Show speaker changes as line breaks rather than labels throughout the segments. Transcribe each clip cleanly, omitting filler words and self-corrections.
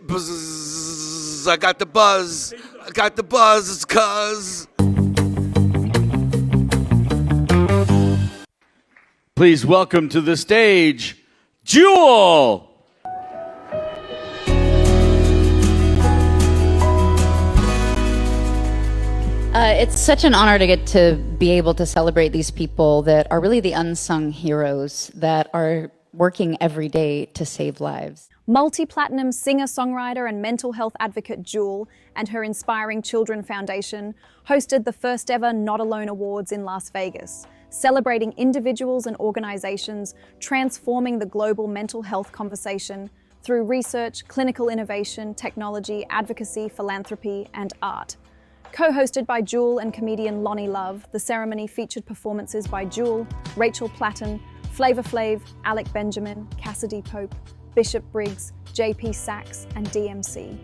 Buzz, I got the buzz. I got the buzz, cuz.
Please welcome to the stage, Jewel.
It's such an honor to get to be able to celebrate these people that are really the unsung heroes that are working every day to save lives.
Multi-platinum singer-songwriter and mental health advocate Jewel and her Inspiring Children Foundation hosted the first ever Not Alone Awards in Las Vegas, celebrating individuals and organizations transforming the global mental health conversation through research, clinical innovation, technology, advocacy, philanthropy, and art. Co-hosted by Jewel and comedian Lonnie Love, the ceremony featured performances by Jewel, Rachel Platten, Flavor Flav, Alec Benjamin, Cassidy Pope, Bishop Briggs, JP Sachs, and DMC.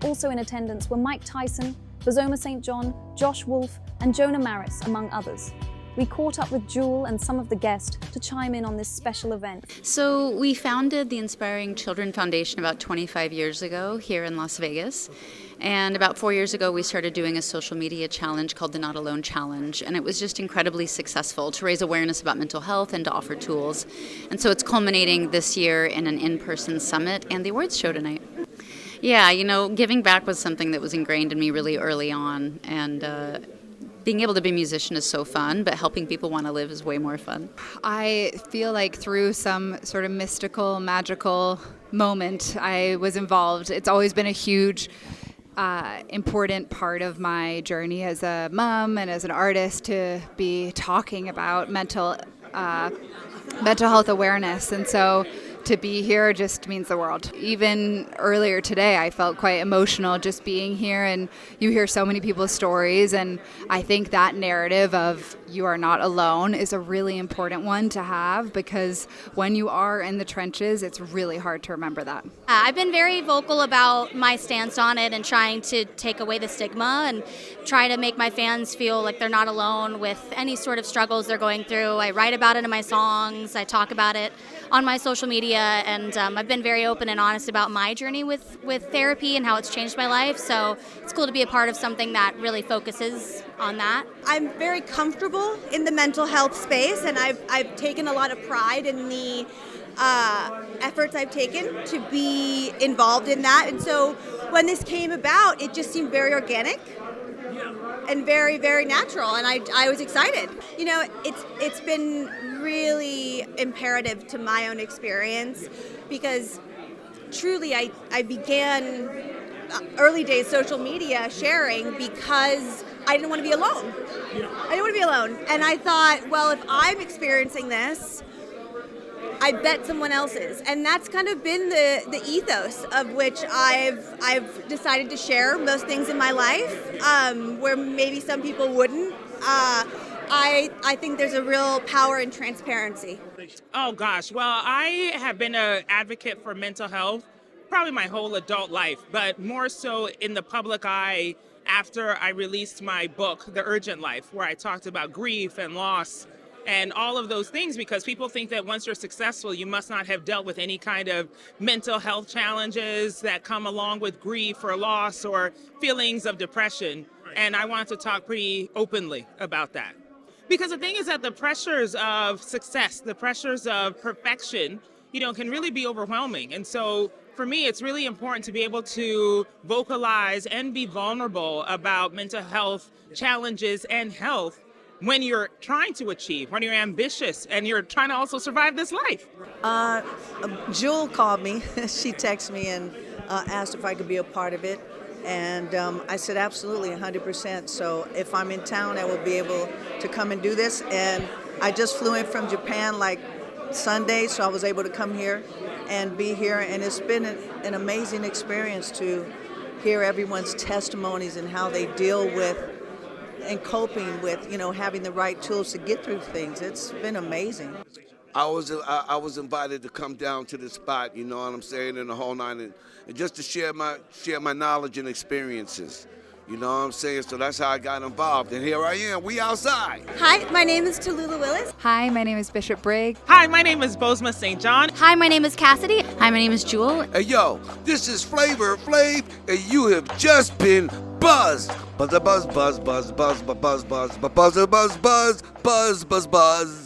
Also in attendance were Mike Tyson, Bazoma St. John, Josh Wolf, and Jonah Maris, among others. We caught up with Jewel and some of the guests to chime in on this special event.
So we founded the Inspiring Children Foundation about 25 years ago here in Las Vegas. And about 4 years ago, we started doing a social media challenge called the Not Alone Challenge. And it was just incredibly successful to raise awareness about mental health and to offer tools. And so it's culminating this year in an in-person summit and the awards show tonight. Yeah, you know, giving back was something that was ingrained in me really early on. And being able to be a musician is so fun, but helping people want to live is way more fun.
I feel like through some sort of mystical, magical moment, I was involved. It's always been a huge, important part of my journey as a mom and as an artist to be talking about mental health awareness. And so to be here just means the world. Even earlier today, I felt quite emotional just being here, and you hear so many people's stories, and I think that narrative of you are not alone is a really important one to have, because when you are in the trenches, it's really hard to remember that.
I've been very vocal about my stance on it and trying to take away the stigma and try to make my fans feel like they're not alone with any sort of struggles they're going through. I write about it in my songs, I talk about it on my social media, and I've been very open and honest about my journey with therapy and how it's changed my life. So it's cool to be a part of something that really focuses on that.
I'm very comfortable in the mental health space, and I've taken a lot of pride in the efforts I've taken to be involved in that. And so when this came about, it just seemed very organic and very, very natural, and I was excited. You know, it's been really imperative to my own experience, because truly I began early days social media sharing because I didn't want to be alone. I didn't want to be alone. And I thought, well, if I'm experiencing this, I bet someone else is. And that's kind of been the ethos of which I've decided to share most things in my life, where maybe some people wouldn't. I think there's a real power in transparency.
Oh gosh, well, I have been an advocate for mental health probably my whole adult life, but more so in the public eye after I released my book, The Urgent Life, where I talked about grief and loss and all of those things, because people think that once you're successful, you must not have dealt with any kind of mental health challenges that come along with grief or loss or feelings of depression. And I want to talk pretty openly about that. Because the thing is that the pressures of success, the pressures of perfection, you know, can really be overwhelming. And so for me, it's really important to be able to vocalize and be vulnerable about mental health challenges and health when you're trying to achieve, when you're ambitious, and you're trying to also survive this life.
Jewel called me. She texted me and asked if I could be a part of it. And I said, absolutely, 100%. So if I'm in town, I will be able to come and do this. And I just flew in from Japan like Sunday, so I was able to come here and be here. And it's been an amazing experience to hear everyone's testimonies and how they deal with and coping with, you know, having the right tools to get through things. It's been amazing.
I was invited to come down to the spot, you know what I'm saying, in the whole nine, and just to share my knowledge and experiences. You know what I'm saying? So that's how I got involved. And here I am. We outside.
Hi, my name is Tallulah Willis.
Hi, my name is Bishop Briggs.
Hi, my name is Bozoma St. John.
Hi, my name is Cassidy.
Hi, my name is Jewel.
Hey, yo, this is Flavor Flav, and you have just been buzzed. Buzz, buzz, buzz, buzz, buzz, buzz, buzz, buzz, buzz, buzz, buzz, buzz, buzz, buzz.